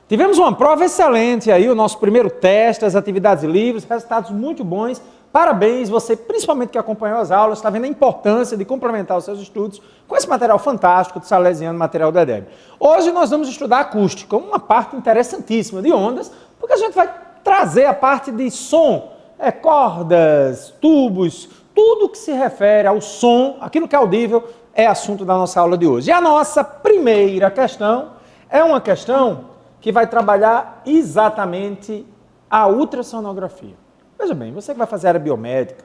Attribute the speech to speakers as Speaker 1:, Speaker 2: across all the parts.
Speaker 1: Tivemos uma prova excelente aí, o nosso primeiro teste, as atividades livres, resultados muito bons. Parabéns, você principalmente que acompanhou as aulas, está vendo a importância de complementar os seus estudos com esse material fantástico do Salesiano, material do EDEB. Hoje nós vamos estudar acústica, uma parte interessantíssima de ondas, porque a gente vai trazer a parte de som, cordas, tubos, tudo que se refere ao som, aquilo que é audível, é assunto da nossa aula de hoje. E a nossa primeira questão é uma questão que vai trabalhar exatamente a ultrassonografia. Veja bem, você que vai fazer área biomédica,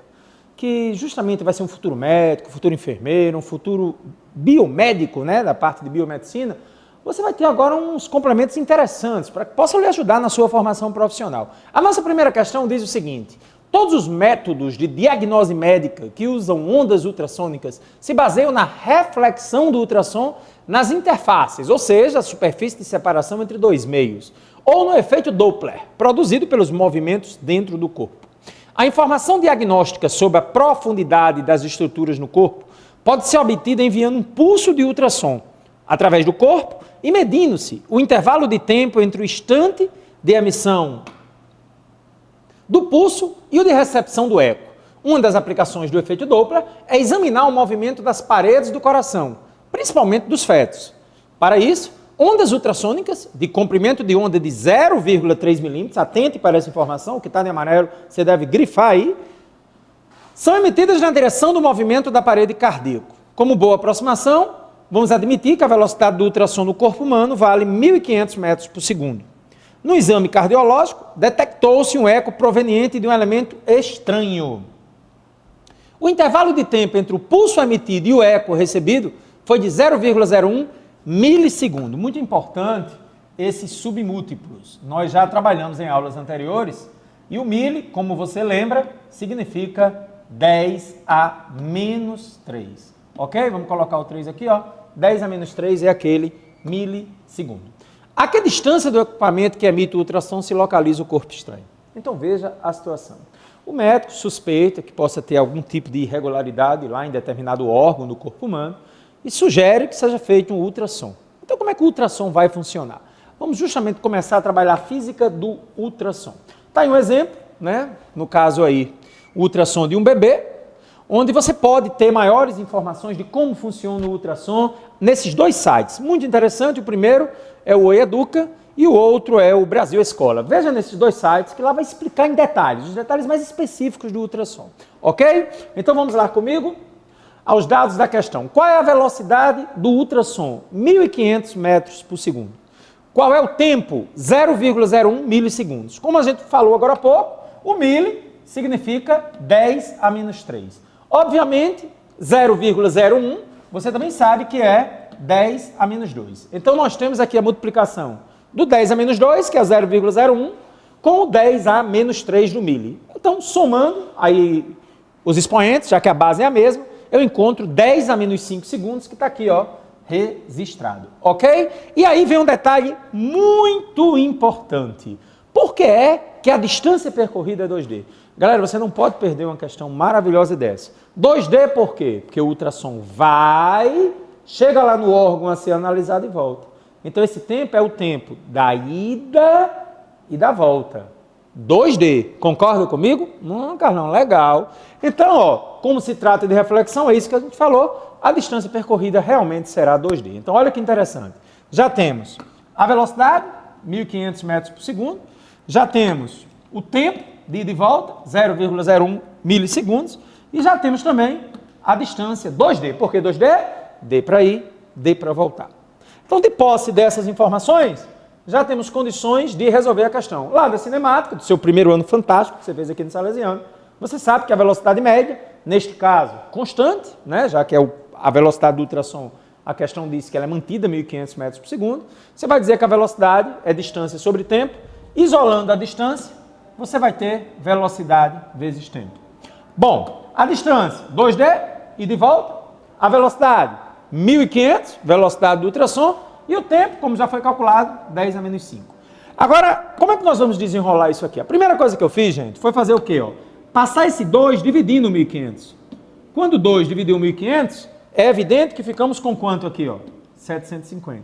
Speaker 1: que justamente vai ser um futuro médico, futuro enfermeiro, um futuro biomédico, né, da parte de biomedicina, você vai ter agora uns complementos interessantes para que possam lhe ajudar na sua formação profissional. A nossa primeira questão diz o seguinte: todos os métodos de diagnose médica que usam ondas ultrassônicas se baseiam na reflexão do ultrassom nas interfaces, ou seja, a superfície de separação entre dois meios, ou no efeito Doppler, produzido pelos movimentos dentro do corpo. A informação diagnóstica sobre a profundidade das estruturas no corpo pode ser obtida enviando um pulso de ultrassom através do corpo e medindo-se o intervalo de tempo entre o instante de emissão do pulso e o de recepção do eco. Uma das aplicações do efeito Doppler é examinar o movimento das paredes do coração, principalmente dos fetos. Para isso, ondas ultrassônicas de comprimento de onda de 0,3 milímetros, atente para essa informação, o que está em amarelo você deve grifar aí, são emitidas na direção do movimento da parede cardíaca. Como boa aproximação, vamos admitir que a velocidade do ultrassom no corpo humano vale 1.500 metros por segundo. No exame cardiológico, detectou-se um eco proveniente de um elemento estranho. O intervalo de tempo entre o pulso emitido e o eco recebido foi de 0,01 milissegundo. Muito importante esses submúltiplos. Nós já trabalhamos em aulas anteriores e o mili, como você lembra, significa 10 a menos 3. Ok? Vamos colocar o 3 aqui, ó. 10 a menos 3 é aquele milissegundo. A que distância do equipamento que emite o ultrassom se localiza o corpo estranho? Então veja a situação. O médico suspeita que possa ter algum tipo de irregularidade lá em determinado órgão do corpo humano e sugere que seja feito um ultrassom. Então como é que o ultrassom vai funcionar? Vamos justamente começar a trabalhar a física do ultrassom. Está aí um exemplo, né? No caso aí, o ultrassom de um bebê, onde você pode ter maiores informações de como funciona o ultrassom nesses dois sites. Muito interessante, o primeiro é o Oi Educa e o outro é o Brasil Escola. Veja nesses dois sites que lá vai explicar em detalhes, os detalhes mais específicos do ultrassom. Ok? Então vamos lá comigo aos dados da questão. Qual é a velocidade do ultrassom? 1.500 metros por segundo. Qual é o tempo? 0,01 milissegundos. Como a gente falou agora há pouco, o mili significa 10 a menos 3. Obviamente, 0,01, você também sabe que é 10 a menos 2. Então, nós temos aqui a multiplicação do 10 a menos 2, que é 0,01, com o 10 a menos 3 do mili. Então, somando aí os expoentes, já que a base é a mesma, eu encontro 10 a menos 5 segundos, que está aqui, ó, registrado. Ok? E aí vem um detalhe muito importante. Por que é que a distância percorrida é 2D? Galera, você não pode perder uma questão maravilhosa dessa. 2D por quê? Porque o ultrassom vai, chega lá no órgão a ser analisado e volta. Então esse tempo é o tempo da ida e da volta. 2D. Concorda comigo? Não, Carlão, legal. Então, ó, como se trata de reflexão, é isso que a gente falou, a distância percorrida realmente será 2D. Então, olha que interessante. Já temos a velocidade, 1.500 metros por segundo, já temos o tempo de ida e volta, 0,01 milissegundos, e já temos também a distância 2D. Por que 2D? D para ir, D para voltar. Então, de posse dessas informações, já temos condições de resolver a questão. Lá da cinemática, do seu primeiro ano fantástico, que você fez aqui no Salesiano, você sabe que a velocidade média, neste caso, constante, né, já que é a velocidade do ultrassom, a questão diz que ela é mantida 1.500 metros por segundo, você vai dizer que a velocidade é distância sobre tempo, isolando a distância, você vai ter velocidade vezes tempo. Bom, a distância, 2D, ida e volta, a velocidade, 1.500, velocidade do ultrassom, e o tempo, como já foi calculado, 10 a menos 5. Agora, como é que nós vamos desenrolar isso aqui? A primeira coisa que eu fiz, gente, foi fazer o quê? Ó? Passar esse 2 dividindo 1.500. Quando 2 dividiu 1.500, é evidente que ficamos com quanto aqui? Ó? 750.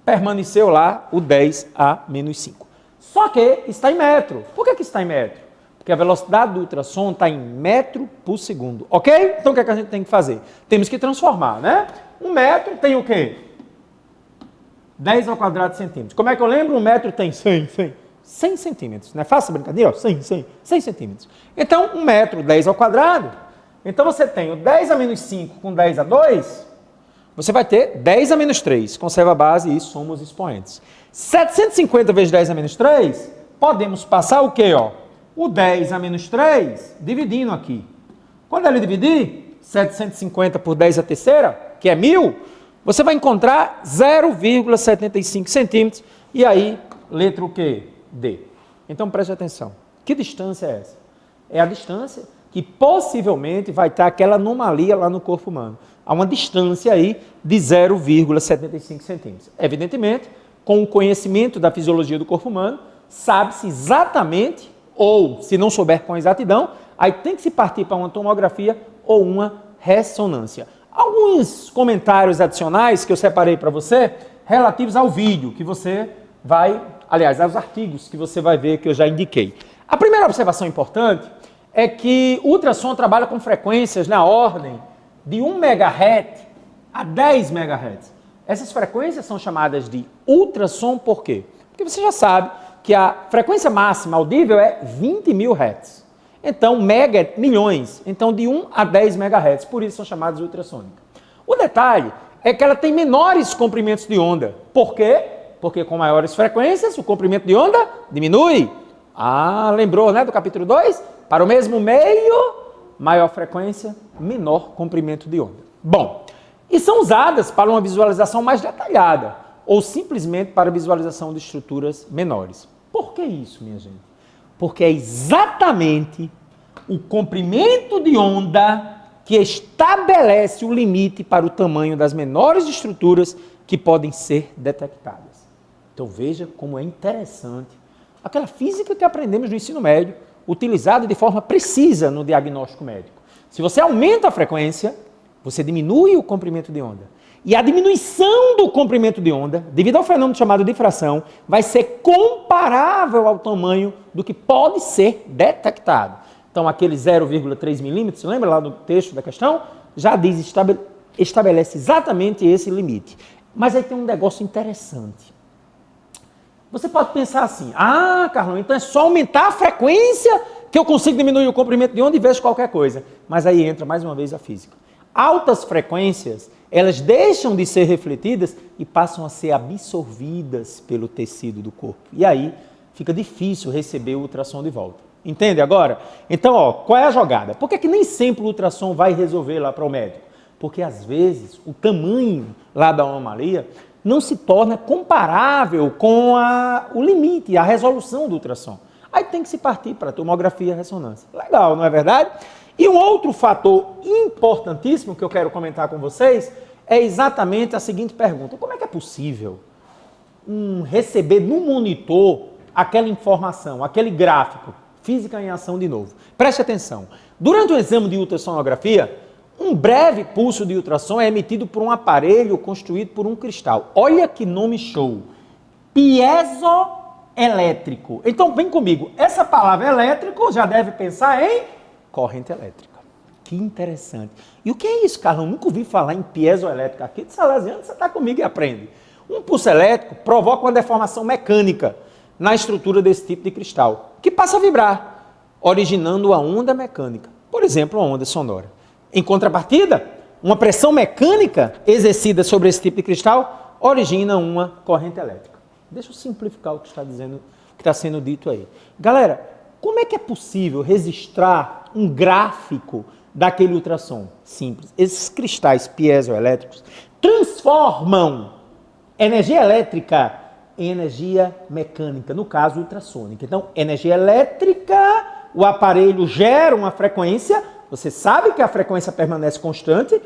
Speaker 1: permaneceu lá o 10 a menos 5. Só que está em metro. Por que está em metro? Porque a velocidade do ultrassom está em metro por segundo, ok? Então o que é que a gente tem que fazer? Temos que transformar, né? 1 metro tem o quê? 10 ao quadrado de centímetros. Como é que eu lembro? 1 metro tem 100 centímetros. Não é fácil a brincadeira? Ó, 100 centímetros. Então, 1 metro, 10 ao quadrado. Então você tem o 10 a menos 5 com 10 a 2, você vai ter 10 a menos 3. Conserva a base e soma os expoentes. 750 vezes 10 a menos 3, podemos passar o quê? Ó? O 10 a menos 3 dividindo aqui. Quando ele dividir, 750 por 10 a terceira, que é 1000, você vai encontrar 0,75 centímetros. E aí, letra o quê? D. Então preste atenção. Que distância é essa? É a distância que possivelmente vai estar aquela anomalia lá no corpo humano. Há uma distância aí de 0,75 centímetros. Evidentemente, com o conhecimento da fisiologia do corpo humano, sabe-se exatamente, ou se não souber com exatidão, aí tem que se partir para uma tomografia ou uma ressonância. Alguns comentários adicionais que eu separei para você, relativos ao vídeo, que você vai, aliás, aos artigos que você vai ver que eu já indiquei. A primeira observação importante é que o ultrassom trabalha com frequências na ordem de 1 MHz a 10 MHz. Essas frequências são chamadas de ultrassom por quê? Porque você já sabe que a frequência máxima audível é 20.000 Hz. Então, mega é milhões. Então, de 1 a 10 MHz. Por isso são chamadas de ultrassônica. O detalhe é que ela tem menores comprimentos de onda. Por quê? Porque com maiores frequências, o comprimento de onda diminui. Ah, lembrou, né, do capítulo 2? Para o mesmo meio, maior frequência, menor comprimento de onda. Bom, e são usadas para uma visualização mais detalhada, ou simplesmente para visualização de estruturas menores. Por que isso, minha gente? Porque é exatamente o comprimento de onda que estabelece o limite para o tamanho das menores estruturas que podem ser detectadas. Então veja como é interessante aquela física que aprendemos no ensino médio, utilizada de forma precisa no diagnóstico médico. Se você aumenta a frequência, você diminui o comprimento de onda. E a diminuição do comprimento de onda, devido ao fenômeno chamado difração, vai ser comparável ao tamanho do que pode ser detectado. Então, aquele 0,3 milímetros, lembra lá do texto da questão? Já diz, estabelece exatamente esse limite. Mas aí tem um negócio interessante. Você pode pensar assim, Carlão, então é só aumentar a frequência que eu consigo diminuir o comprimento de onda e vejo qualquer coisa. Mas aí entra mais uma vez a física. Altas frequências, elas deixam de ser refletidas e passam a ser absorvidas pelo tecido do corpo. E aí fica difícil receber o ultrassom de volta. Entende agora? Então, qual é a jogada? Por que nem sempre o ultrassom vai resolver lá para o médico? Porque às vezes o tamanho lá da anomalia não se torna comparável com o limite, a resolução do ultrassom. Aí tem que se partir para a tomografia e ressonância. Legal, não é verdade? E um outro fator importantíssimo que eu quero comentar com vocês é exatamente a seguinte pergunta. Como é que é possível receber no monitor aquela informação, aquele gráfico, física em ação de novo? Preste atenção. Durante o exame de ultrassonografia, um breve pulso de ultrassom é emitido por um aparelho construído por um cristal. Olha que nome show! Piezoelétrico. Então, vem comigo. Essa palavra elétrico já deve pensar em corrente elétrica. Que interessante. E o que é isso, Carlão? Nunca ouvi falar em piezoelétrica. Aqui de Salesiano, você está comigo e aprende. Um pulso elétrico provoca uma deformação mecânica na estrutura desse tipo de cristal, que passa a vibrar, originando a onda mecânica. Por exemplo, a onda sonora. Em contrapartida, uma pressão mecânica exercida sobre esse tipo de cristal origina uma corrente elétrica. Deixa eu simplificar o que está sendo dito aí. Galera, como é que é possível registrar um gráfico daquele ultrassom? Simples. Esses cristais piezoelétricos transformam energia elétrica em energia mecânica, no caso ultrassônica. Então, energia elétrica, o aparelho gera uma frequência. Você sabe que a frequência permanece constante?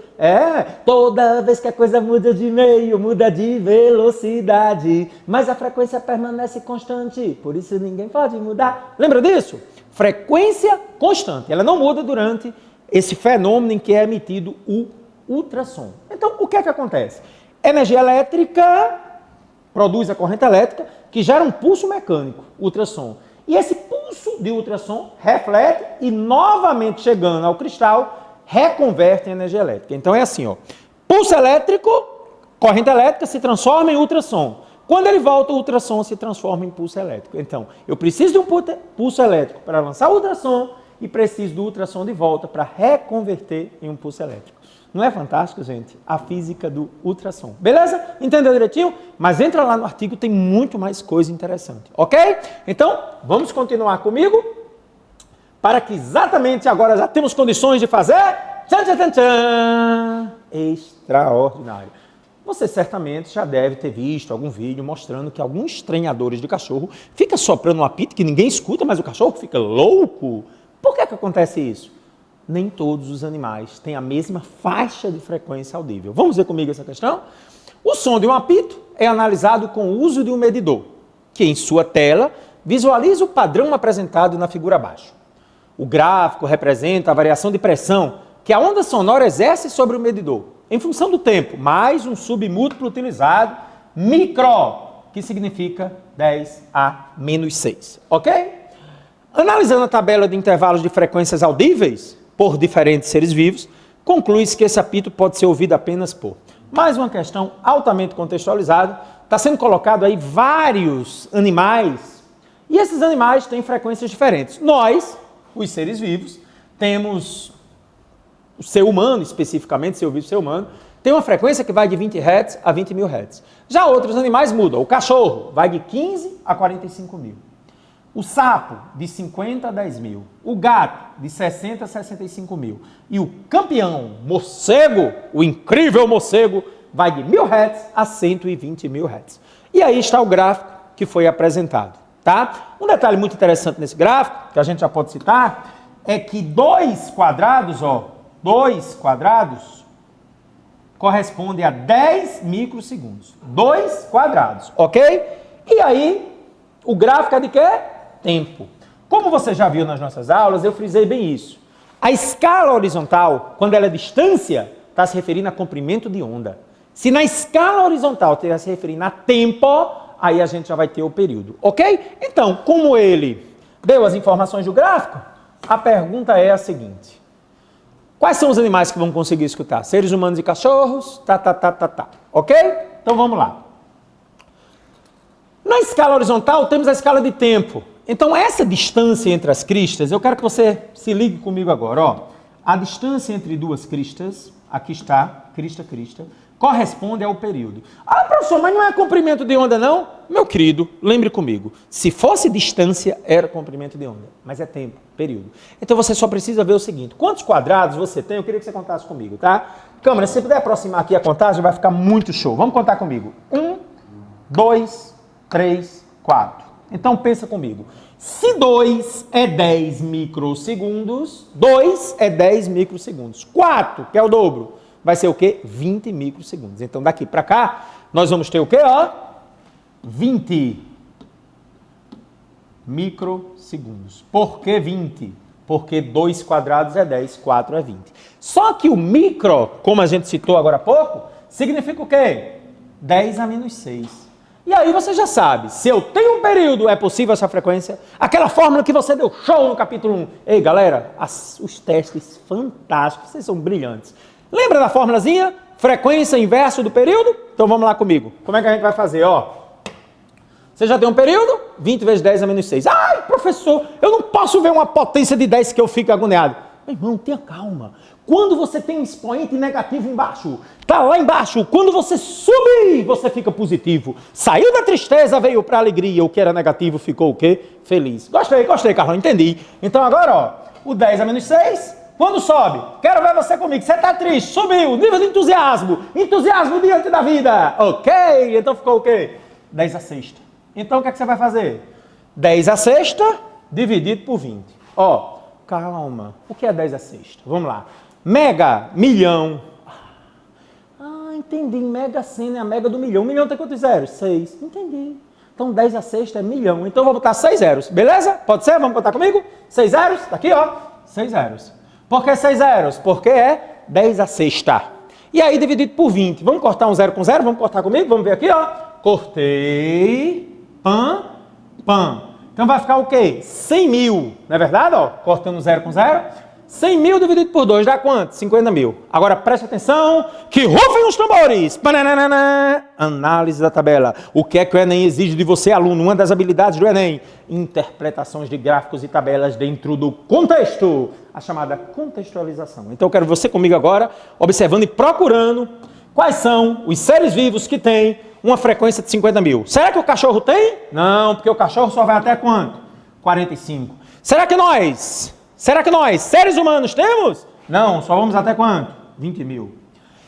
Speaker 1: Toda vez que a coisa muda de meio, muda de velocidade, mas a frequência permanece constante, por isso ninguém pode mudar. Lembra disso? Frequência constante, ela não muda durante esse fenômeno em que é emitido o ultrassom. Então, o que é que acontece? Energia elétrica produz a corrente elétrica que gera um pulso mecânico, ultrassom. E esse pulso de ultrassom reflete e novamente chegando ao cristal, reconverte em energia elétrica. Então é assim, ó, pulso elétrico, corrente elétrica se transforma em ultrassom. Quando ele volta, o ultrassom se transforma em pulso elétrico. Então, eu preciso de um pulso elétrico para lançar o ultrassom e preciso do ultrassom de volta para reconverter em um pulso elétrico. Não é fantástico, gente? A física do ultrassom. Beleza? Entendeu direitinho? Mas entra lá no artigo, tem muito mais coisa interessante. Ok? Então, vamos continuar comigo para que exatamente agora já temos condições de fazer... Tchan, tchan, tchan, tchan, extraordinário. Você certamente já deve ter visto algum vídeo mostrando que alguns treinadores de cachorro ficam soprando um apito que ninguém escuta, mas o cachorro fica louco. Por que acontece isso? Nem todos os animais têm a mesma faixa de frequência audível. Vamos ver comigo essa questão? O som de um apito é analisado com o uso de um medidor, que em sua tela visualiza o padrão apresentado na figura abaixo. O gráfico representa a variação de pressão que a onda sonora exerce sobre o medidor, em função do tempo, mais um submúltiplo utilizado, micro, que significa 10 a menos 6, ok? Analisando a tabela de intervalos de frequências audíveis por diferentes seres vivos, conclui-se que esse apito pode ser ouvido apenas por. Mais uma questão altamente contextualizada, está sendo colocado aí vários animais, e esses animais têm frequências diferentes. Nós, os seres vivos, temos o ser humano, especificamente, ser vivo ser humano, tem uma frequência que vai de 20 Hz a 20 mil Hz. Já outros animais mudam. O cachorro vai de 15 a 45 mil. O sapo, de 50 a 10 mil. O gato, de 60 a 65 mil. E o campeão, morcego, o incrível morcego, vai de 1000 Hz a 120 mil Hz. E aí está o gráfico que foi apresentado. Tá? Um detalhe muito interessante nesse gráfico, que a gente já pode citar, é que 2 quadrados, ó, 2 quadrados corresponde a 10 microsegundos. 2 quadrados, ok? E aí, o gráfico é de quê? Tempo. Como você já viu nas nossas aulas, eu frisei bem isso. A escala horizontal, quando ela é distância, está se referindo a comprimento de onda. Se na escala horizontal estiver se referindo a tempo, aí a gente já vai ter o período, ok? Então, como ele deu as informações do gráfico, a pergunta é a seguinte. Quais são os animais que vão conseguir escutar? Seres humanos e cachorros, ok? Então vamos lá. Na escala horizontal temos a escala de tempo. Então essa distância entre as cristas, eu quero que você se ligue comigo agora, ó. A distância entre duas cristas, aqui está, crista, corresponde ao período. Ah, professor, mas não é comprimento de onda não? Meu querido, lembre comigo, se fosse distância, era comprimento de onda, mas é tempo, período. Então você só precisa ver o seguinte, quantos quadrados você tem? Eu queria que você contasse comigo, tá? Câmera, se você puder aproximar aqui a contagem, vai ficar muito show. Vamos contar comigo. 1, 2, 3, 4. Então pensa comigo. Se 2 é 10 microsegundos, 2 é 10 microsegundos. 4, que é o dobro, vai ser o quê? 20 microsegundos. Então, daqui para cá, nós vamos ter o quê? Ó? 20 microsegundos. Por que 20? Porque 2 quadrados é 10, 4 é 20. Só que o micro, como a gente citou agora há pouco, significa o quê? 10 a menos 6. E aí você já sabe, se eu tenho um período, é possível essa frequência? Aquela fórmula que você deu show no capítulo 1. Ei, galera, os testes fantásticos, vocês são brilhantes. Lembra da formulazinha? Frequência inverso do período? Então vamos lá comigo. Como é que a gente vai fazer? Ó, você já tem um período? 20 vezes 10 a menos 6. Ai, professor, eu não posso ver uma potência de 10 que eu fico agoniado. Meu irmão, tenha calma. Quando você tem um expoente negativo embaixo, tá lá embaixo, quando você subir, você fica positivo. Saiu da tristeza, veio para a alegria. O que era negativo ficou o quê? Feliz. Gostei, Carlão, entendi. Então agora, ó, o 10 a menos 6... Quando sobe, quero ver você comigo, você está triste, subiu, nível de entusiasmo diante da vida, ok, então ficou o quê? 10 a sexta. Então o que é que você vai fazer? 10 a sexta dividido por 20. Ó, calma, o que é 10 a sexta? Vamos lá, mega, milhão. Ah, entendi, mega sena é a mega do milhão. Milhão tem quantos zeros? 6, entendi. Então 10 a sexta é milhão, então eu vou botar 6 zeros, beleza? Pode ser? Vamos botar comigo? 6 zeros, tá aqui ó, 6 zeros. Por que 6 zeros? Porque é 10 a sexta. E aí dividido por 20. Vamos cortar um zero com zero? Vamos cortar comigo? Vamos ver aqui, ó. cortei, pam, pam. Então vai ficar o quê? 100 mil, não é verdade? Ó, cortando 0 com 0. 100 mil dividido por 2 dá quanto? 50 mil. Agora preste atenção, que rufem os tambores. Pananana. Análise da tabela. O que é que o Enem exige de você, aluno? Uma das habilidades do Enem. Interpretações de gráficos e tabelas dentro do contexto. A chamada contextualização. Então eu quero você comigo agora, observando e procurando quais são os seres vivos que têm uma frequência de 50 mil. Será que o cachorro tem? Não, porque o cachorro só vai até quanto? 45. Será que nós, seres humanos, temos? Não, só vamos até quanto? 20 mil.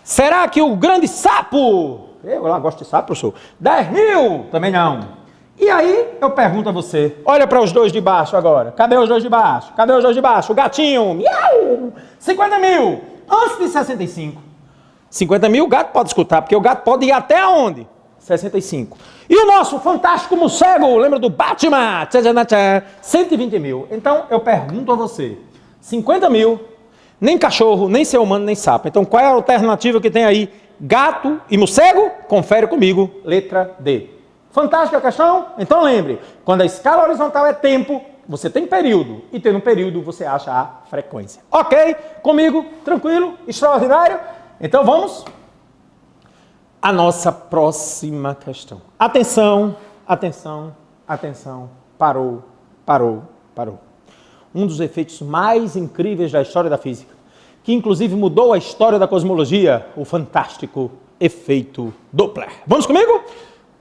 Speaker 1: Será que o grande sapo, eu lá gosto de sapo, professor, 10 mil? Também não. E aí eu pergunto a você, olha para os dois de baixo agora. Cadê os dois de baixo? Cadê os dois de baixo? O gatinho, miau! 50 mil, antes de 65. 50 mil o gato pode escutar, porque o gato pode ir até onde? 65. E o nosso fantástico morcego, lembra do Batman? 120 mil. Então eu pergunto a você, 50 mil, nem cachorro, nem ser humano, nem sapo. Então qual é a alternativa que tem aí? Gato e morcego? Confere comigo, letra D. Fantástica a questão? Então lembre, quando a escala horizontal é tempo, você tem período, e tendo período você acha a frequência. Ok? Comigo? Tranquilo? Extraordinário? Então vamos à nossa próxima questão. Atenção, atenção, atenção. Parou, parou, parou. Um dos efeitos mais incríveis da história da física, que inclusive mudou a história da cosmologia, o fantástico efeito Doppler. Vamos comigo?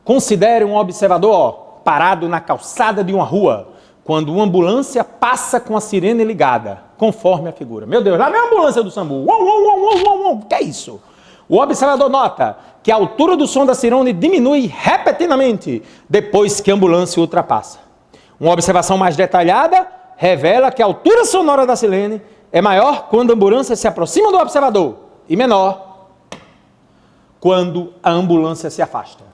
Speaker 1: Considere um observador parado na calçada de uma rua, quando uma ambulância passa com a sirene ligada, conforme a figura. Meu Deus, lá vem a ambulância do SAMU. O que é isso? O observador nota que a altura do som da sirene diminui repetidamente depois que a ambulância ultrapassa. Uma observação mais detalhada revela que a altura sonora da sirene é maior quando a ambulância se aproxima do observador e menor quando a ambulância se afasta.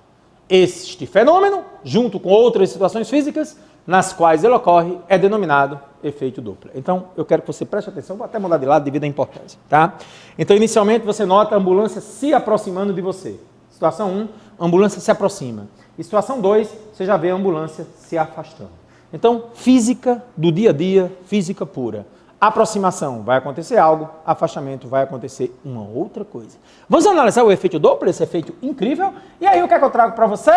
Speaker 1: Este fenômeno, junto com outras situações físicas nas quais ele ocorre, é denominado efeito Doppler. Então, eu quero que você preste atenção, vou até mudar de lado devido à importância, tá? Então, inicialmente, você nota a ambulância se aproximando de você. Situação 1, a ambulância se aproxima. E situação 2, você já vê a ambulância se afastando. Então, física do dia a dia, física pura. Aproximação, vai acontecer algo, afastamento, vai acontecer uma outra coisa. Vamos analisar o efeito Doppler, esse efeito incrível, e aí o que é que eu trago para você?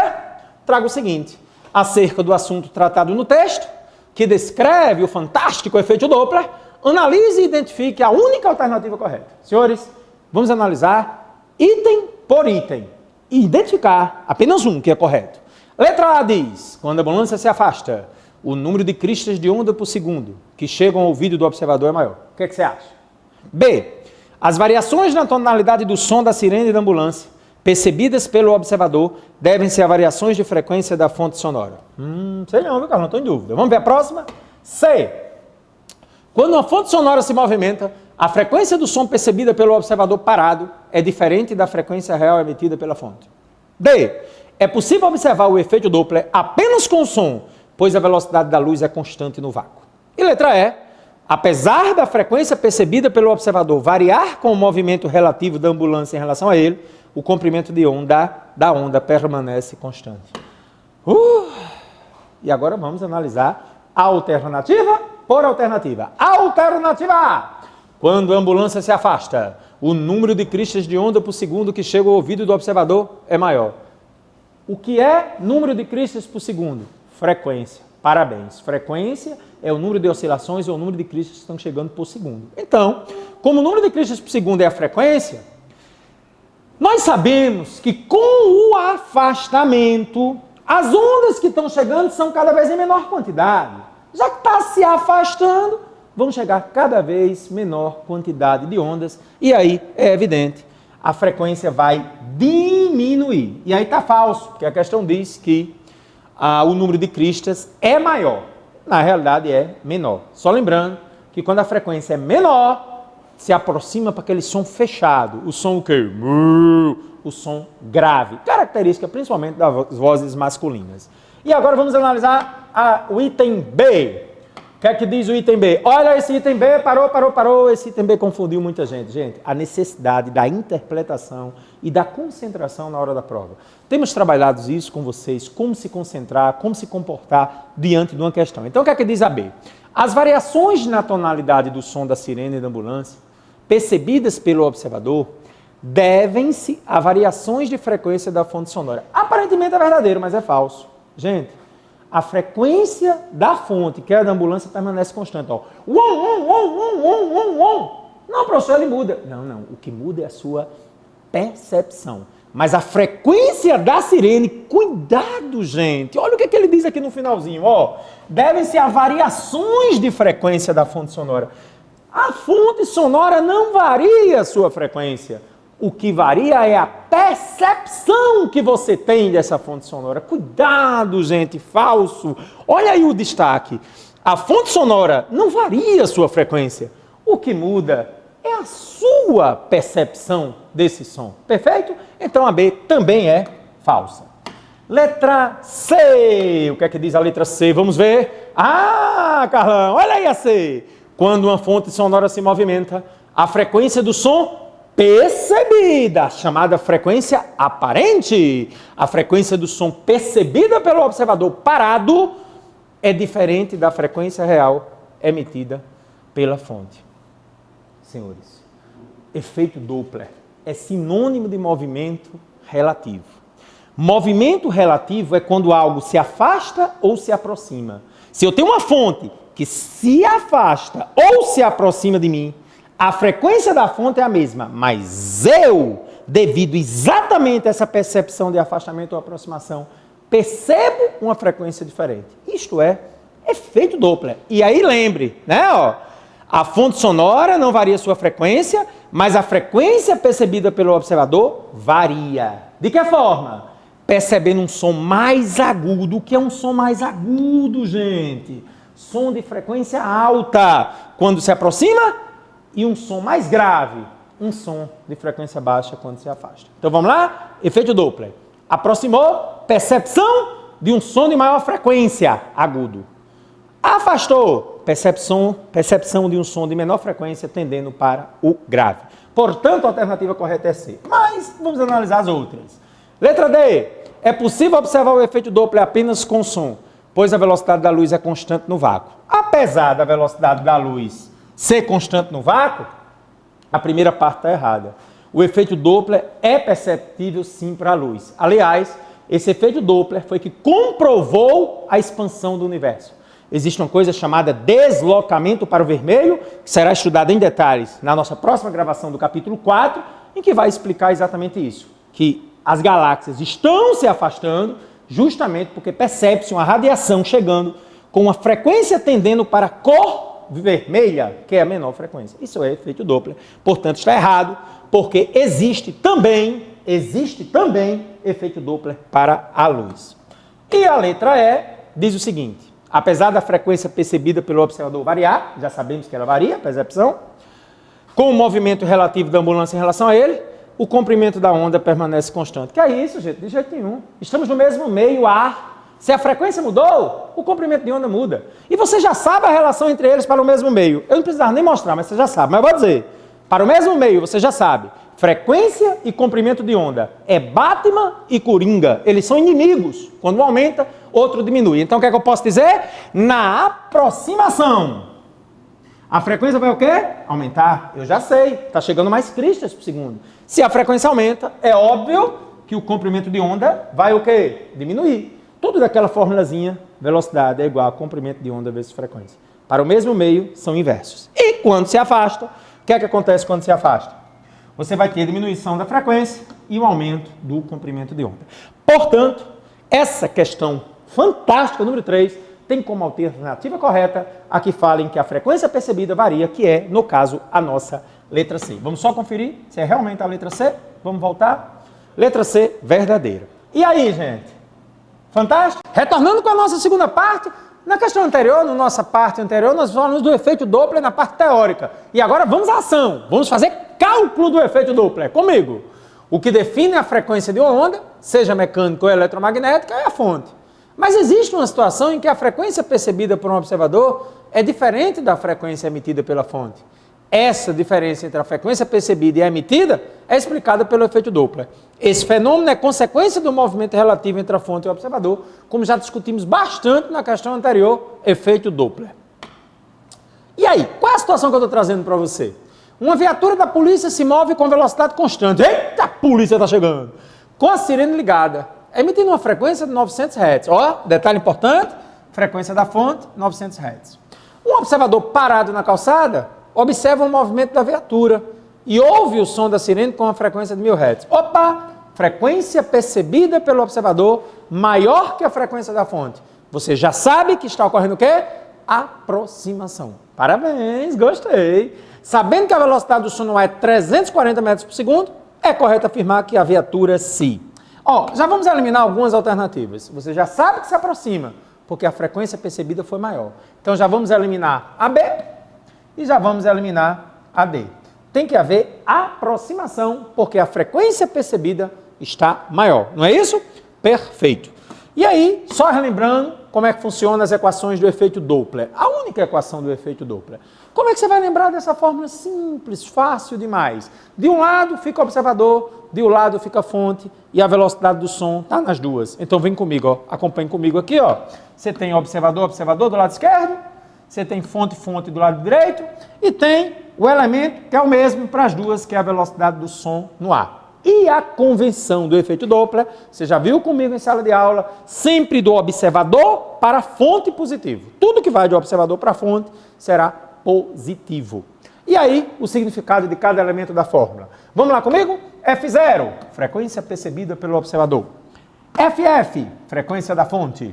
Speaker 1: Trago o seguinte, acerca do assunto tratado no texto, que descreve o fantástico efeito Doppler, analise e identifique a única alternativa correta. Senhores, vamos analisar item por item e identificar apenas um que é correto. Letra A diz, quando a ambulância se afasta, o número de cristas de onda por segundo que chegam ao ouvido do observador é maior. O que é que você acha? B, as variações na tonalidade do som da sirene da ambulância percebidas pelo observador devem ser variações de frequência da fonte sonora. Sei não, viu, Carlos? Não estou em dúvida. Vamos ver a próxima? C. Quando uma fonte sonora se movimenta, a frequência do som percebida pelo observador parado é diferente da frequência real emitida pela fonte. D. É possível observar o efeito Doppler apenas com o som, pois a velocidade da luz é constante no vácuo. E letra E. Apesar da frequência percebida pelo observador variar com o movimento relativo da ambulância em relação a ele, o comprimento de onda da onda permanece constante. E agora vamos analisar a alternativa por alternativa. Alternativa A. Quando a ambulância se afasta, o número de cristas de onda por segundo que chega ao ouvido do observador é maior. O que é número de cristas por segundo? Frequência. Parabéns. Frequência é o número de oscilações ou o número de cristas que estão chegando por segundo. Então, como o número de cristas por segundo é a frequência, nós sabemos que com o afastamento, as ondas que estão chegando são cada vez em menor quantidade. Já que está se afastando, vão chegar cada vez menor quantidade de ondas e aí é evidente, a frequência vai diminuir. E aí está falso, porque a questão diz que o número de cristas é maior. Na realidade é menor. Só lembrando que quando a frequência é menor, se aproxima para aquele som fechado. O som o quê? O som grave. Característica principalmente das vozes masculinas. E agora vamos analisar o item B. O que é que diz o item B? Olha, esse item B parou. Esse item B confundiu muita gente. Gente, a necessidade da interpretação e da concentração na hora da prova. Temos trabalhado isso com vocês, como se concentrar, como se comportar diante de uma questão. Então, o que é que diz a B? As variações na tonalidade do som da sirene da ambulância, percebidas pelo observador, devem-se a variações de frequência da fonte sonora. Aparentemente é verdadeiro, mas é falso. Gente, a frequência da fonte, que é a da ambulância, permanece constante. Ó. Não, professor, ele muda. Não. O que muda é a sua percepção. Mas a frequência da sirene, cuidado, gente. Olha o que ele diz aqui no finalzinho. Ó. Devem-se a variações de frequência da fonte sonora. A fonte sonora não varia a sua frequência. O que varia é a percepção que você tem dessa fonte sonora. Cuidado, gente, falso. Olha aí o destaque. A fonte sonora não varia a sua frequência. O que muda é a sua percepção desse som. Perfeito? Então a B também é falsa. Letra C. O que é que diz a letra C? Vamos ver. Ah, Carlão, olha aí a C. Quando uma fonte sonora se movimenta, a frequência do som percebida, chamada frequência aparente, a frequência do som percebida pelo observador parado é diferente da frequência real emitida pela fonte. Senhores, efeito Doppler é sinônimo de movimento relativo. Movimento relativo é quando algo se afasta ou se aproxima. Se eu tenho uma fonte que se afasta ou se aproxima de mim, a frequência da fonte é a mesma, mas eu, devido exatamente a essa percepção de afastamento ou aproximação, percebo uma frequência diferente. Isto é efeito Doppler. E aí lembre, né? Ó, a fonte sonora não varia sua frequência, mas a frequência percebida pelo observador varia. De que forma? Percebendo um som mais agudo. O que é um som mais agudo, gente? Som de frequência alta, quando se aproxima, e um som mais grave, um som de frequência baixa quando se afasta. Então vamos lá? Efeito Doppler. Aproximou, percepção de um som de maior frequência, agudo. Afastou, percepção de um som de menor frequência, tendendo para o grave. Portanto, a alternativa correta é C. Mas vamos analisar as outras. Letra D. É possível observar o efeito Doppler apenas com som, pois a velocidade da luz é constante no vácuo. Apesar da velocidade da luz ser constante no vácuo, a primeira parte está errada. O efeito Doppler é perceptível sim para a luz. Aliás, esse efeito Doppler foi que comprovou a expansão do universo. Existe uma coisa chamada deslocamento para o vermelho, que será estudada em detalhes na nossa próxima gravação do capítulo 4, em que vai explicar exatamente isso, que as galáxias estão se afastando justamente porque percebe-se uma radiação chegando com uma frequência tendendo para a cor vermelha, que é a menor frequência. Isso é efeito Doppler. Portanto, está errado, porque existe também efeito Doppler para a luz. E a letra E diz o seguinte: apesar da frequência percebida pelo observador variar, já sabemos que ela varia, a percepção, com o movimento relativo da ambulância em relação a ele, o comprimento da onda permanece constante. Que é isso, gente? De jeito nenhum. Estamos no mesmo meio, ar. Se a frequência mudou, o comprimento de onda muda. E você já sabe a relação entre eles para o mesmo meio. Eu não precisava nem mostrar, mas você já sabe. Mas eu vou dizer, para o mesmo meio, você já sabe. Frequência e comprimento de onda é Batman e Coringa. Eles são inimigos. Quando um aumenta, outro diminui. Então, o que é que eu posso dizer? Na aproximação, a frequência vai o quê? Aumentar. Eu já sei. Está chegando mais cristas por segundo. Se a frequência aumenta, é óbvio que o comprimento de onda vai o quê? Diminuir. Tudo daquela formulazinha, velocidade é igual a comprimento de onda vezes frequência. Para o mesmo meio, são inversos. E quando se afasta, o que é que acontece quando se afasta? Você vai ter a diminuição da frequência e o aumento do comprimento de onda. Portanto, essa questão fantástica, número 3, tem como alternativa correta a que falem que a frequência percebida varia, que é, no caso, a nossa letra C. Vamos só conferir se é realmente a letra C? Vamos voltar? Letra C, verdadeira. E aí, gente? Fantástico? Retornando com a nossa segunda parte, na questão anterior, na nossa parte anterior, nós falamos do efeito Doppler na parte teórica. E agora vamos à ação. Vamos fazer cálculo do efeito Doppler. Comigo. O que define a frequência de uma onda, seja mecânica ou eletromagnética, é a fonte. Mas existe uma situação em que a frequência percebida por um observador é diferente da frequência emitida pela fonte. Essa diferença entre a frequência percebida e a emitida é explicada pelo efeito Doppler. Esse fenômeno é consequência do movimento relativo entre a fonte e o observador, como já discutimos bastante na questão anterior, efeito Doppler. E aí, qual é a situação que eu estou trazendo para você? Uma viatura da polícia se move com velocidade constante. Eita, a polícia está chegando! Com a sirene ligada, emitindo uma frequência de 900 Hz. Ó, detalhe importante, frequência da fonte, 900 Hz. Um observador parado na calçada observa o movimento da viatura e ouve o som da sirene com a frequência de 1000 Hz. Opa! Frequência percebida pelo observador maior que a frequência da fonte. Você já sabe que está ocorrendo o quê? Aproximação. Parabéns, gostei. Sabendo que a velocidade do som no ar é 340 metros por segundo, é correto afirmar que a viatura se... Ó, já vamos eliminar algumas alternativas. Você já sabe que se aproxima, porque a frequência percebida foi maior. Então já vamos eliminar a B e já vamos eliminar a D. Tem que haver aproximação, porque a frequência percebida está maior. Não é isso? Perfeito. E aí, só relembrando como é que funcionam as equações do efeito Doppler. A única equação do efeito Doppler. Como é que você vai lembrar dessa fórmula simples, fácil demais? De um lado fica o observador, de um lado fica a fonte e a velocidade do som está nas duas. Então vem comigo, ó, acompanhe comigo aqui. Ó. Você tem observador do lado esquerdo, você tem fonte do lado direito e tem o elemento que é o mesmo para as duas, que é a velocidade do som no ar. E a convenção do efeito Doppler, você já viu comigo em sala de aula, sempre do observador para a fonte positivo. Tudo que vai do observador para a fonte será positivo. E aí, o significado de cada elemento da fórmula. Vamos lá comigo? F0, frequência percebida pelo observador. FF, frequência da fonte.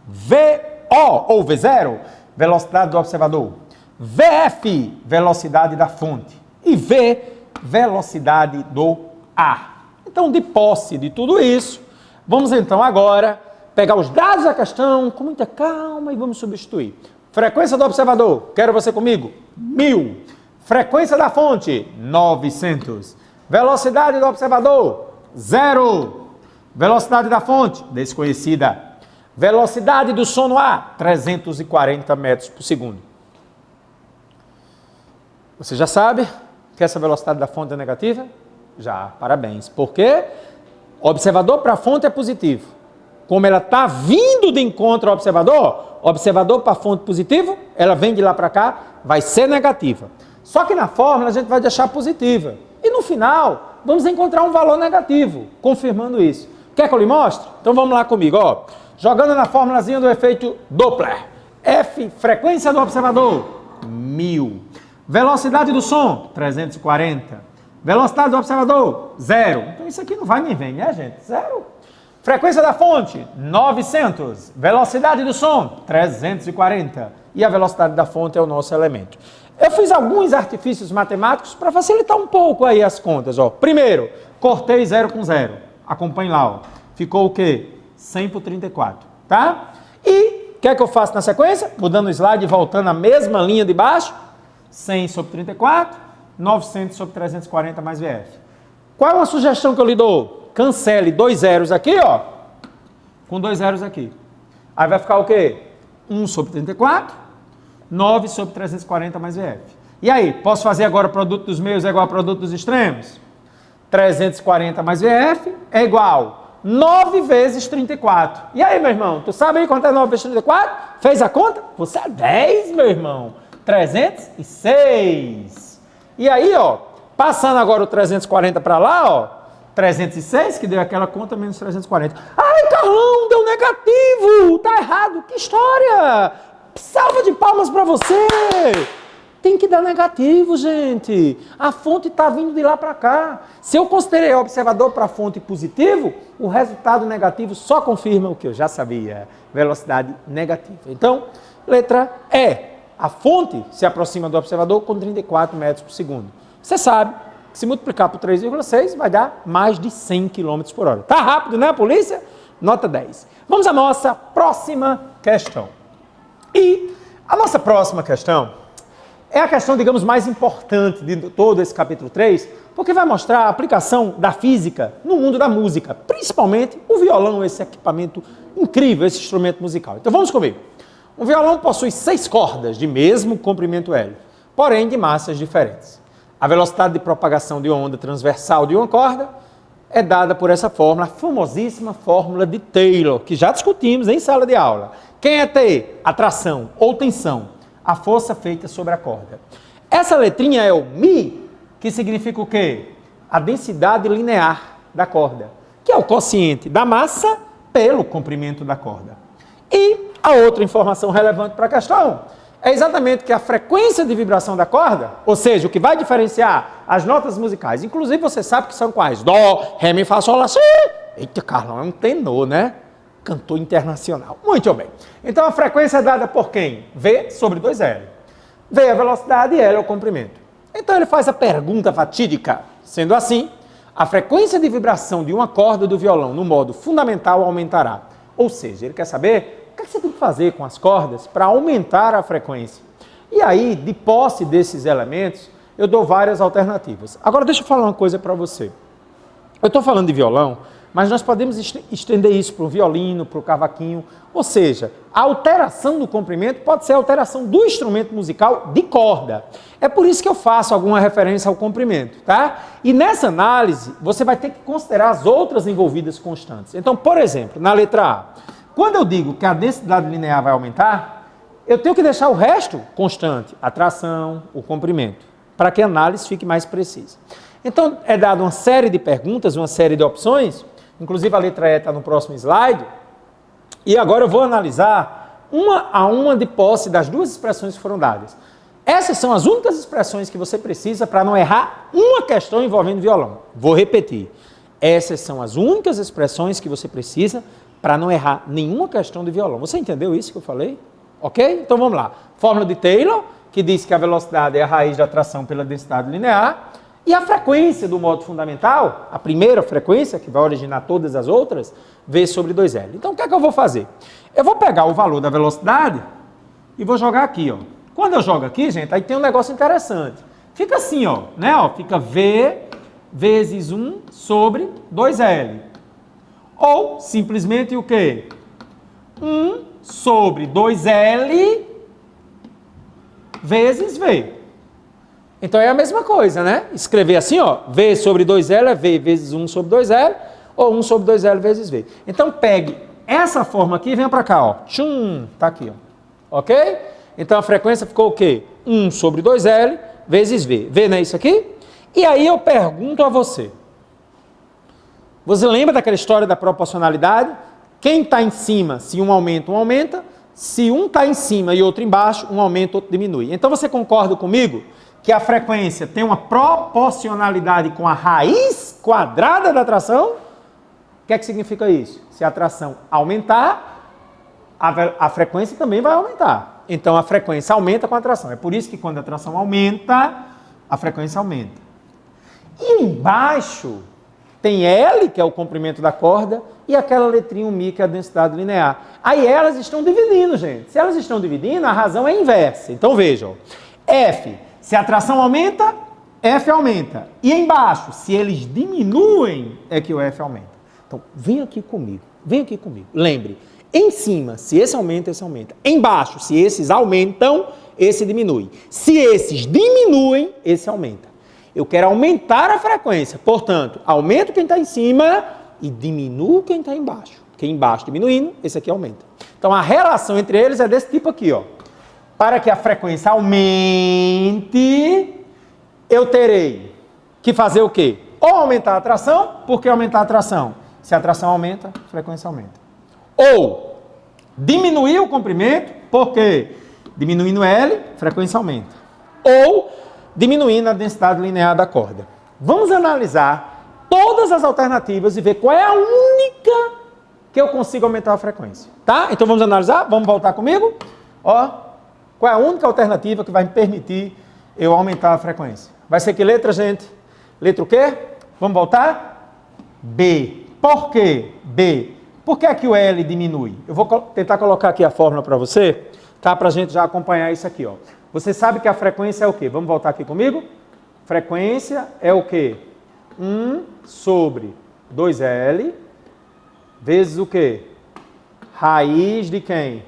Speaker 1: VO, ou V0, velocidade do observador. VF, velocidade da fonte. E V, velocidade do ar. Então, de posse de tudo isso, vamos então agora pegar os dados da questão com muita calma e vamos substituir. Frequência do observador, quero você comigo, 1000. Frequência da fonte, 900. Velocidade do observador, 0. Velocidade da fonte, desconhecida. Velocidade do som no ar, 340 metros por segundo. Você já sabe que essa velocidade da fonte é negativa? Já, parabéns. Por quê? Observador para a fonte é positivo. Como ela está vindo de encontro ao observador para a fonte positivo, ela vem de lá para cá, vai ser negativa. Só que na fórmula a gente vai deixar positiva. E no final, vamos encontrar um valor negativo, confirmando isso. Quer que eu lhe mostre? Então vamos lá comigo. Ó. Jogando na fórmulazinha do efeito Doppler. F, frequência do observador, 1000. Velocidade do som, 340. Velocidade do observador, 0. Então isso aqui não vai nem vem, né, gente? 0. Frequência da fonte, 900. Velocidade do som, 340. E a velocidade da fonte é o nosso elemento. Eu fiz alguns artifícios matemáticos para facilitar um pouco aí as contas. Ó. Primeiro, cortei 0 com 0. Acompanhe lá. Ó. Ficou o quê? 100 por 34. Tá? E o que é que eu faço na sequência? Mudando o slide e voltando a mesma linha de baixo. 100 sobre 34, 900 sobre 340 mais VF. Qual é uma sugestão que eu lhe dou? Cancele 2 zeros aqui, ó, com 2 zeros aqui. Aí vai ficar o quê? 1 sobre 34, 9 sobre 340 mais VF. E aí, posso fazer agora o produto dos meios é igual ao produto dos extremos? 340 mais VF é igual 9 vezes 34. E aí, meu irmão, tu sabe aí quanto é 9 vezes 34? Fez a conta? Você é 10, meu irmão. 306. E aí, ó, passando agora o 340 para lá, ó, 306, que deu aquela conta, menos 340. Ai, Carlão, deu negativo, tá errado, que história! Salva de palmas para você! Tem que dar negativo, gente. A fonte está vindo de lá para cá. Se eu considerei o observador para a fonte positivo, o resultado negativo só confirma o que eu já sabia, velocidade negativa. Então, letra E. A fonte se aproxima do observador com 34 metros por segundo. Você sabe que se multiplicar por 3,6 vai dar mais de 100 km por hora. Tá rápido, né, polícia? Nota 10. Vamos à nossa próxima questão. E a nossa próxima questão é a questão, digamos, mais importante de todo esse capítulo 3, porque vai mostrar a aplicação da física no mundo da música, principalmente o violão, esse equipamento incrível, esse instrumento musical. Então vamos comigo. Um violão possui 6 cordas de mesmo comprimento L, porém de massas diferentes. A velocidade de propagação de uma onda transversal de uma corda é dada por essa fórmula, a famosíssima fórmula de Taylor, que já discutimos em sala de aula. Quem é T? Atração ou tensão, a força feita sobre a corda. Essa letrinha é o Mi, que significa o quê? A densidade linear da corda, que é o quociente da massa pelo comprimento da corda. E a outra informação relevante para a questão é exatamente que a frequência de vibração da corda, ou seja, o que vai diferenciar as notas musicais, inclusive você sabe que são quais? Dó, Ré, Mi, Fá, Sol, Lá, Si. Eita, Carlão, é um tenor, né? Cantor internacional. Muito bem. Então a frequência é dada por quem? V sobre 2L. V é a velocidade e L é o comprimento. Então ele faz a pergunta fatídica. Sendo assim, a frequência de vibração de uma corda do violão no modo fundamental aumentará. Ou seja, ele quer saber o que você tem que fazer com as cordas para aumentar a frequência. E aí, de posse desses elementos, eu dou várias alternativas. Agora deixa eu falar uma coisa para você. Eu estou falando de violão, mas nós podemos estender isso para o violino, para o cavaquinho. Ou seja, a alteração do comprimento pode ser a alteração do instrumento musical de corda. É por isso que eu faço alguma referência ao comprimento, tá? E nessa análise, você vai ter que considerar as outras envolvidas constantes. Então, por exemplo, na letra A, quando eu digo que a densidade linear vai aumentar, eu tenho que deixar o resto constante, a tração, o comprimento, para que a análise fique mais precisa. Então, é dada uma série de perguntas, uma série de opções, inclusive a letra E está no próximo slide, e agora eu vou analisar uma a uma de posse das duas expressões que foram dadas. Essas são as únicas expressões que você precisa para não errar uma questão envolvendo violão. Vou repetir. Essas são as únicas expressões que você precisa para não errar nenhuma questão de violão. Você entendeu isso que eu falei? Ok? Então vamos lá. Fórmula de Taylor, que diz que a velocidade é a raiz da atração pela densidade linear, e a frequência do modo fundamental, a primeira frequência, que vai originar todas as outras, V sobre 2L. Então o que é que eu vou fazer? Eu vou pegar o valor da velocidade e vou jogar aqui, ó. Quando eu jogo aqui, gente, aí tem um negócio interessante. Fica assim, ó, né? Ó, fica V vezes 1 sobre 2L. Ou, simplesmente, o quê? 1 sobre 2L vezes V. Então é a mesma coisa, né? Escrever assim, ó, V sobre 2L é V vezes 1 sobre 2L, ou 1 sobre 2L vezes V. Então pegue essa forma aqui e venha para cá, ó. Tchum, tá aqui, ó. Ok? Então a frequência ficou o quê? 1 sobre 2L vezes V. V não é isso aqui? E aí eu pergunto a você. Você lembra daquela história da proporcionalidade? Quem está em cima, se um aumenta, um aumenta. Se um está em cima e outro embaixo, um aumenta, outro diminui. Então você concorda comigo que a frequência tem uma proporcionalidade com a raiz quadrada da atração? O que é que significa isso? Se a atração aumentar, a frequência também vai aumentar. Então a frequência aumenta com a atração. É por isso que quando a atração aumenta, a frequência aumenta. E embaixo tem L, que é o comprimento da corda, e aquela letrinha Mi, que é a densidade linear. Aí elas estão dividindo, gente. Se elas estão dividindo, a razão é inversa. Então vejam, F, se a atração aumenta, F aumenta. E embaixo, se eles diminuem, é que o F aumenta. Então, vem aqui comigo, vem aqui comigo. Lembre, em cima, se esse aumenta, esse aumenta. Embaixo, se esses aumentam, esse diminui. Se esses diminuem, esse aumenta. Eu quero aumentar a frequência, portanto, aumento quem está em cima e diminuo quem está embaixo. Quem embaixo diminuindo, esse aqui aumenta. Então, a relação entre eles é desse tipo aqui, ó. Para que a frequência aumente, eu terei que fazer o quê? Ou aumentar a atração, por que aumentar a atração? Se a atração aumenta, a frequência aumenta. Ou diminuir o comprimento, porque diminuindo L, a frequência aumenta. Ou diminuindo a densidade linear da corda. Vamos analisar todas as alternativas e ver qual é a única que eu consigo aumentar a frequência. Tá? Então vamos analisar? Vamos voltar comigo? Ó, qual é a única alternativa que vai me permitir eu aumentar a frequência? Vai ser que letra, gente? Letra o quê? Vamos voltar? B. Por quê? B. Por que é que o L diminui? Eu vou tentar colocar aqui a fórmula para você, tá? Para a gente já acompanhar isso aqui, ó. Você sabe que a frequência é o quê? Vamos voltar aqui comigo? Frequência é o quê? 1 sobre 2L vezes o quê? Raiz de quem?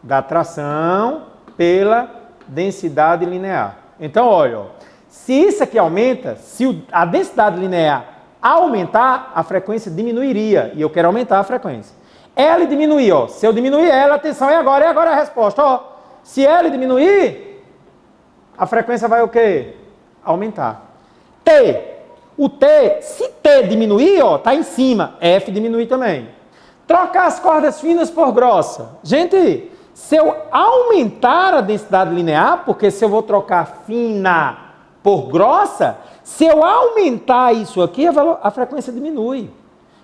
Speaker 1: Da tração pela densidade linear. Então, olha, ó, se isso aqui aumenta, se a densidade linear aumentar, a frequência diminuiria. E eu quero aumentar a frequência. L diminuir, ó. Se eu diminuir L, atenção, e agora a resposta, ó. Se L diminuir, a frequência vai o quê? Aumentar. T. O T, se T diminuir, ó, tá em cima. F diminuir também. Trocar as cordas finas por grossa. Gente, se eu aumentar a densidade linear, porque se eu vou trocar fina por grossa, se eu aumentar isso aqui, a frequência diminui.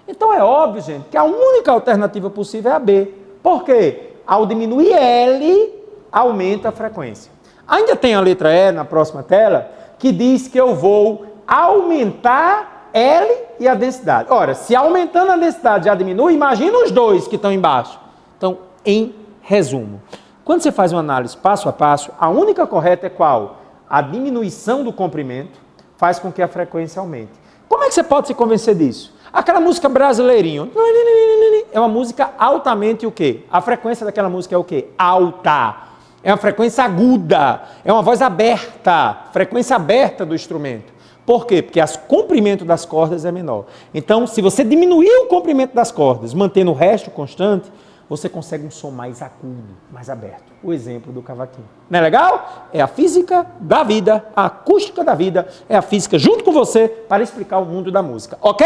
Speaker 1: Então é óbvio, gente, que a única alternativa possível é a B. Por quê? Ao diminuir L, aumenta a frequência. Ainda tem a letra E na próxima tela, que diz que eu vou aumentar L e a densidade. Ora, se aumentando a densidade já diminui, imagina os dois que estão embaixo. Então, em resumo, quando você faz uma análise passo a passo, a única correta é qual? A diminuição do comprimento faz com que a frequência aumente. Como é que você pode se convencer disso? Aquela música brasileirinho é uma música altamente o quê? A frequência daquela música é o quê? Alta. É uma frequência aguda. É uma voz aberta. Frequência aberta do instrumento. Por quê? Porque o comprimento das cordas é menor. Então, se você diminuir o comprimento das cordas, mantendo o resto constante, você consegue um som mais agudo, mais aberto. O exemplo do cavaquinho. Não é legal? É a física da vida, a acústica da vida, é a física junto com você para explicar o mundo da música. Ok?